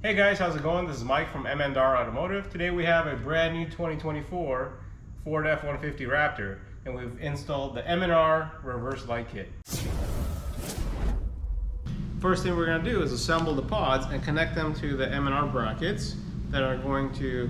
Hey guys, how's it going? This is Mike from M&R Automotive. Today we have a brand new 2024 Ford F-150 Raptor, and we've installed the M&R reverse light kit. First thing we're going to do is assemble the pods and connect them to the M&R brackets that are going to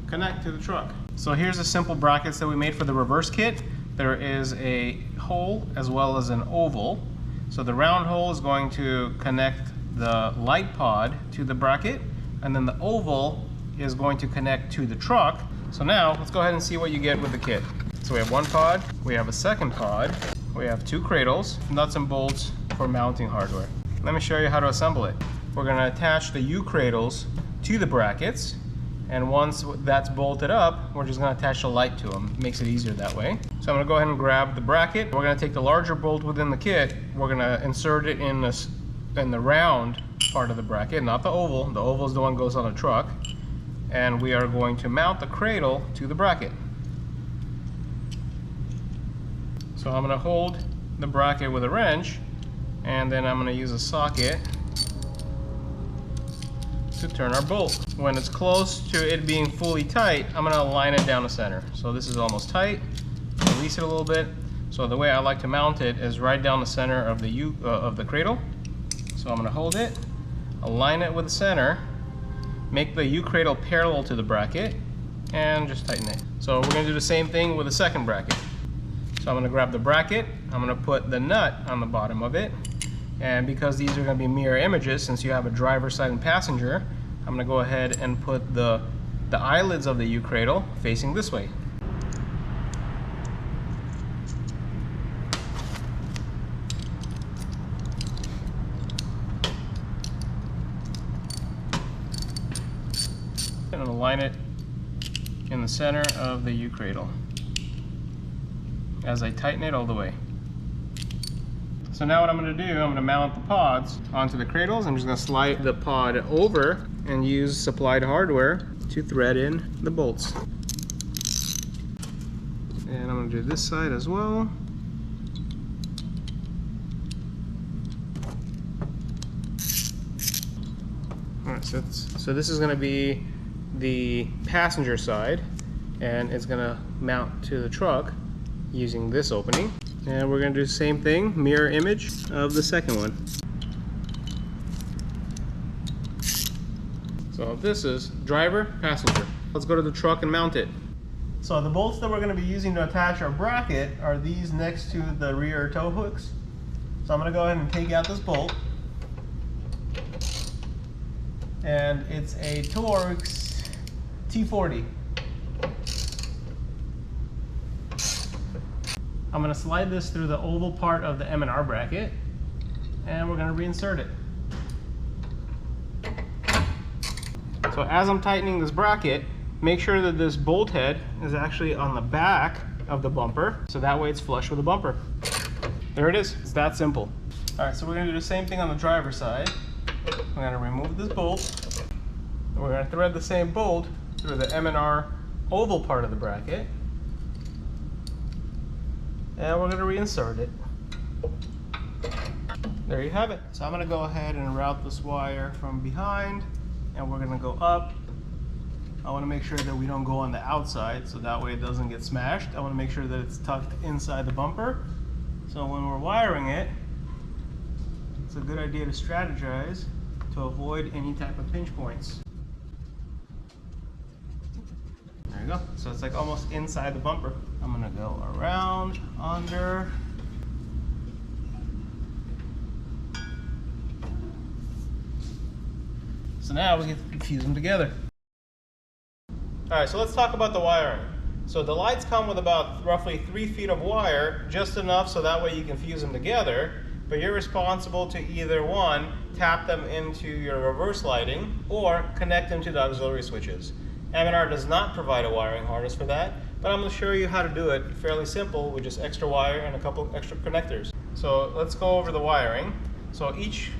connect to the truck. So here's the simple brackets that we made for the reverse kit. There is a hole as well as an oval. So the round hole is going to connect the light pod to the bracket, and then the oval is going to connect to the truck. So now let's go ahead and see what you get with the kit. So we have one pod, we have a second pod, we have two cradles, nuts and bolts for mounting hardware. Let me show you how to assemble it. We're going to attach the U cradles to the brackets, and once that's bolted up, we're just going to attach the light to them. It makes it easier that way. So I'm going to go ahead and grab the bracket. We're going to take the larger bolt within the kit. We're going to insert it in the round part of the bracket, not the oval. The oval is the one that goes on the truck. And we are going to mount the cradle to the bracket. So I'm going to hold the bracket with a wrench, and then I'm going to use a socket to turn our bolt. When it's close to it being fully tight, I'm going to align it down the center. So this is almost tight. Release it a little bit. So the way I like to mount it is right down the center of the cradle. So I'm going to hold it, align it with the center, make the U cradle parallel to the bracket, and just tighten it. So we're going to do the same thing with the second bracket. So I'm going to grab the bracket, I'm going to put the nut on the bottom of it, and because these are going to be mirror images, since you have a driver side and passenger, I'm going to go ahead and put the eyelids of the U cradle facing this way. And align it in the center of the U cradle as I tighten it all the way. So now what I'm going to do, I'm going to mount the pods onto the cradles. I'm just going to slide the pod over and use supplied hardware to thread in the bolts. And I'm going to do this side as well. Alright, so this is going to be the passenger side, and it's going to mount to the truck using this opening. And we're going to do the same thing, mirror image of the second one. So this is driver, passenger. Let's go to the truck and mount it. So the bolts that we're going to be using to attach our bracket are these next to the rear tow hooks. So I'm going to go ahead and take out this bolt. And it's a Torx T40. I'm going to slide this through the oval part of the M&R bracket, and we're going to reinsert it. So as I'm tightening this bracket, make sure that this bolt head is actually on the back of the bumper, so that way it's flush with the bumper. There it is. It's that simple. Alright, so we're going to do the same thing on the driver's side. We're going to remove this bolt. We're going to thread the same bolt through the M&R oval part of the bracket, and we're going to reinsert it. There you have it. So I'm going to go ahead and route this wire from behind, and we're going to go up. I want to make sure that we don't go on the outside, so that way it doesn't get smashed. I want to make sure that it's tucked inside the bumper, so when we're wiring it, it's a good idea to strategize to avoid any type of pinch points. There you go. So it's like almost inside the bumper. I'm gonna go around, under. So now we get to fuse them together. Alright, so let's talk about the wiring. So the lights come with about roughly 3 feet of wire, just enough so that way you can fuse them together. But you're responsible to either one, tap them into your reverse lighting, or connect them to the auxiliary switches. M&R does not provide a wiring harness for that, but I'm going to show you how to do it fairly simple with just extra wire and a couple extra connectors. So let's go over the wiring. So each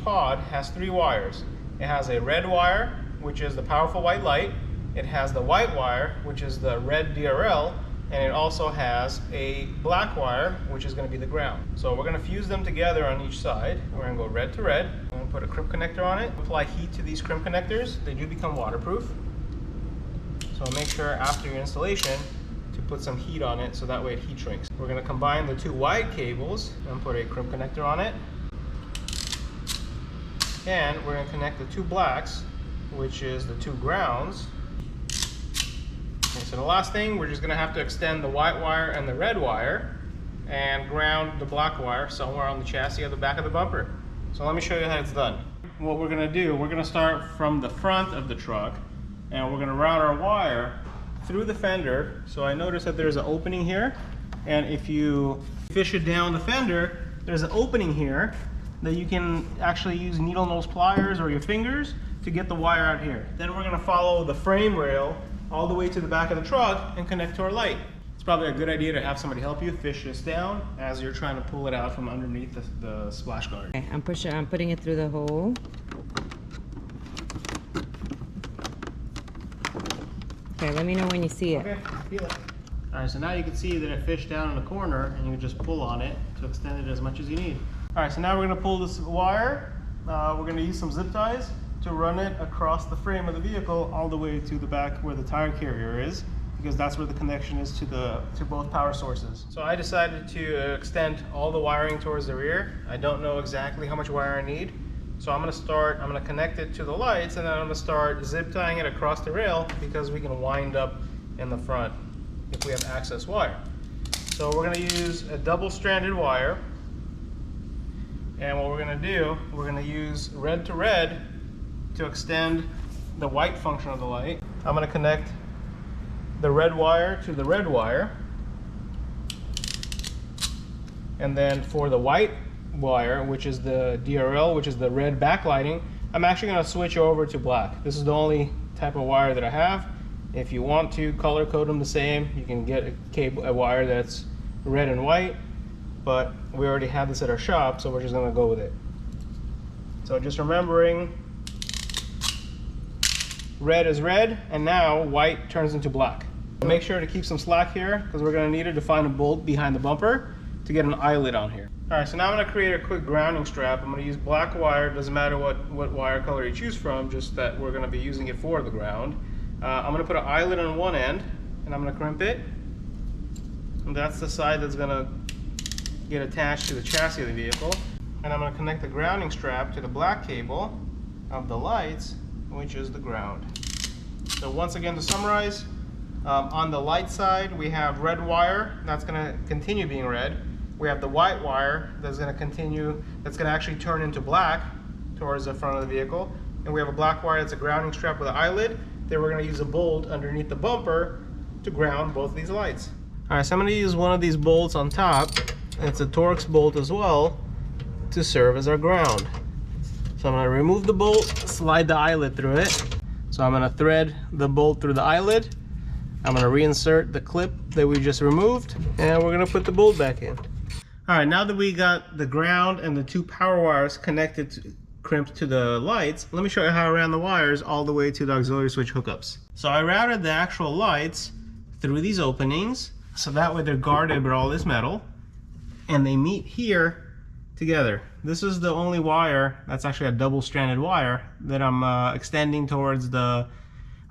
pod has 3 wires. It has a red wire, which is the powerful white light. It has the white wire, which is the red DRL, and it also has a black wire, which is going to be the ground. So we're going to fuse them together on each side. We're going to go red to red. I'm going to put a crimp connector on it. Apply heat to these crimp connectors. They do become waterproof. So make sure after your installation to put some heat on it so that way it heat shrinks. We're going to combine the two wide cables and put a crimp connector on it. And we're going to connect the two blacks, which is the two grounds. Okay, so the last thing, we're just going to have to extend the white wire and the red wire and ground the black wire somewhere on the chassis of the back of the bumper. So let me show you how it's done. What we're going to do, we're going to start from the front of the truck and we're going to route our wire through the fender. So I noticed that there's an opening here, and if you fish it down the fender, there's an opening here that you can actually use needle nose pliers or your fingers to get the wire out here. Then we're going to follow the frame rail all the way to the back of the truck and connect to our light. It's probably a good idea to have somebody help you fish this down as you're trying to pull it out from underneath the splash guard. Okay, I'm putting it through the hole. Okay, let me know when you see it. Okay, feel it. All right, so now you can see that it fished down in the corner and you can just pull on it to extend it as much as you need. All right, so now we're gonna pull this wire. We're gonna use some zip ties to run it across the frame of the vehicle all the way to the back where the tire carrier is, because that's where the connection is to both power sources. So I decided to extend all the wiring towards the rear. I don't know exactly how much wire I need. So I'm gonna connect it to the lights, and then I'm gonna start zip tying it across the rail because we can wind up in the front if we have access wire. So we're gonna use a double-stranded wire. And what we're gonna do, we're gonna use red to red to extend the white function of the light. I'm gonna connect the red wire to the red wire. And then for the white wire, which is the DRL, which is the red backlighting, I'm actually gonna switch over to black. This is the only type of wire that I have. If you want to color code them the same, you can get a wire that's red and white, but we already have this at our shop, so we're just gonna go with it. So just remembering, red is red, and now white turns into black. Make sure to keep some slack here, because we're gonna need it to find a bolt behind the bumper to get an eyelet on here. All right, so now I'm gonna create a quick grounding strap. I'm gonna use black wire, doesn't matter what wire color you choose from, just that we're gonna be using it for the ground. I'm gonna put an eyelet on one end, and I'm gonna crimp it. And that's the side that's gonna get attached to the chassis of the vehicle. And I'm gonna connect the grounding strap to the black cable of the lights, which is the ground. So once again, to summarize, on the light side, we have red wire, that's gonna continue being red. We have the white wire that's gonna actually turn into black towards the front of the vehicle. And we have a black wire that's a grounding strap with an eyelet. Then we're gonna use a bolt underneath the bumper to ground both of these lights. All right, so I'm gonna use one of these bolts on top. It's a Torx bolt as well to serve as our ground. So I'm gonna remove the bolt, slide the eyelet through it. So I'm gonna thread the bolt through the eyelet. I'm gonna reinsert the clip that we just removed, and we're gonna put the bolt back in. All right, now that we got the ground and the two power wires crimped to the lights, let me show you how I ran the wires all the way to the auxiliary switch hookups. So I routed the actual lights through these openings, so that way they're guarded by all this metal, and they meet here together. This is the only wire that's actually a double-stranded wire that I'm extending towards the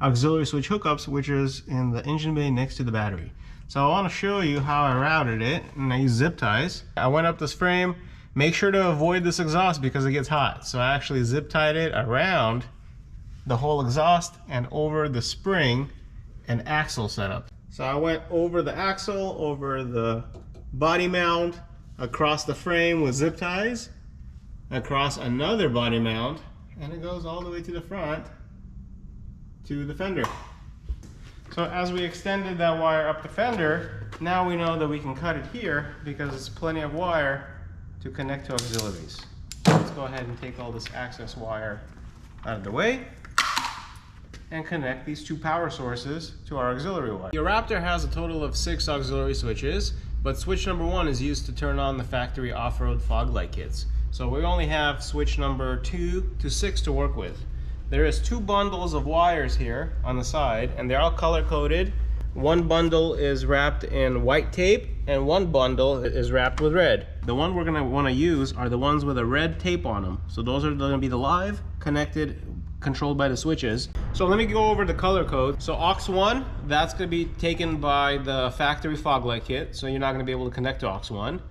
auxiliary switch hookups, which is in the engine bay next to the battery. So I want to show you how I routed it, and I use zip ties. I went up this frame. Make sure to avoid this exhaust because it gets hot. So I actually zip tied it around the whole exhaust and over the spring and axle setup. So I went over the axle, over the body mount, across the frame with zip ties, across another body mount, and it goes all the way to the front to the fender. So as we extended that wire up the fender, now we know that we can cut it here because it's plenty of wire to connect to auxiliaries. Let's go ahead and take all this access wire out of the way and connect these two power sources to our auxiliary wire. Your Raptor has a total of 6 auxiliary switches, but switch number 1 is used to turn on the factory off-road fog light kits. So we only have switch number 2 to 6 to work with. There is 2 bundles of wires here on the side, and they're all color-coded. One bundle is wrapped in white tape and one bundle is wrapped with red. The one we're gonna wanna use are the ones with a red tape on them. So those are gonna be the live, connected, controlled by the switches. So let me go over the color code. So aux 1, that's gonna be taken by the factory fog light kit. So you're not gonna be able to connect to aux 1.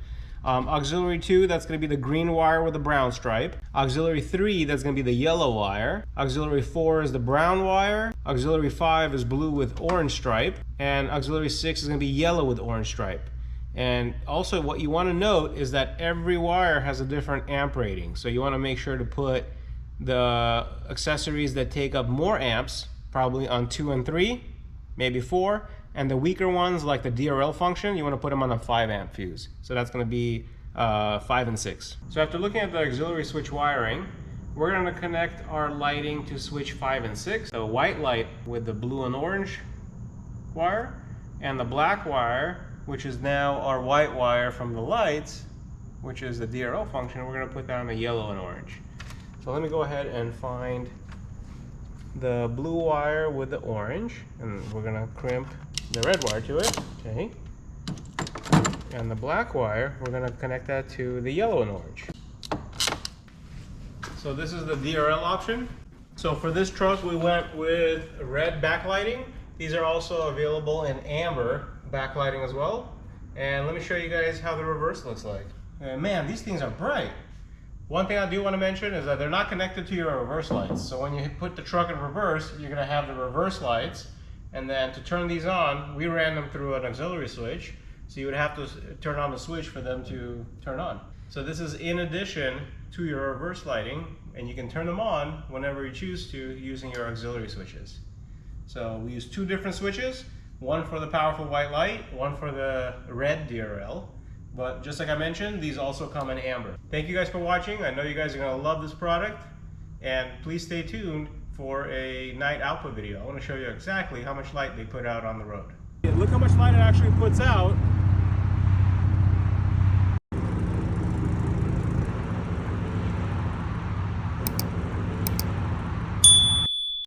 Auxiliary 2, that's going to be the green wire with the brown stripe. Auxiliary 3, that's going to be the yellow wire. Auxiliary 4 is the brown wire. Auxiliary 5 is blue with orange stripe. And auxiliary 6 is going to be yellow with orange stripe. And also what you want to note is that every wire has a different amp rating. So you want to make sure to put the accessories that take up more amps, probably on 2 and 3, maybe 4. And the weaker ones, like the DRL function, you want to put them on a 5 amp fuse. So that's going to be 5 and 6. So after looking at the auxiliary switch wiring, we're going to connect our lighting to switch 5 and 6. The white light with the blue and orange wire, and the black wire, which is now our white wire from the lights, which is the DRL function, we're going to put that on the yellow and orange. So let me go ahead and find the blue wire with the orange, and we're going to crimp the red wire to it, okay. And the black wire, we're going to connect that to the yellow and orange. So this is the DRL option. So for this truck, we went with red backlighting. These are also available in amber backlighting as well. And let me show you guys how the reverse looks like. And man, these things are bright. One thing I do want to mention is that they're not connected to your reverse lights. So when you put the truck in reverse, you're going to have the reverse lights. And then to turn these on, we ran them through an auxiliary switch. So you would have to turn on the switch for them to turn on. So this is in addition to your reverse lighting, and you can turn them on whenever you choose to using your auxiliary switches. So we use 2 different switches, one for the powerful white light, one for the red DRL. But just like I mentioned, these also come in amber. Thank you guys for watching. I know you guys are gonna love this product, and please stay tuned for a night output video. I want to show you exactly how much light they put out on the road. Look how much light it actually puts out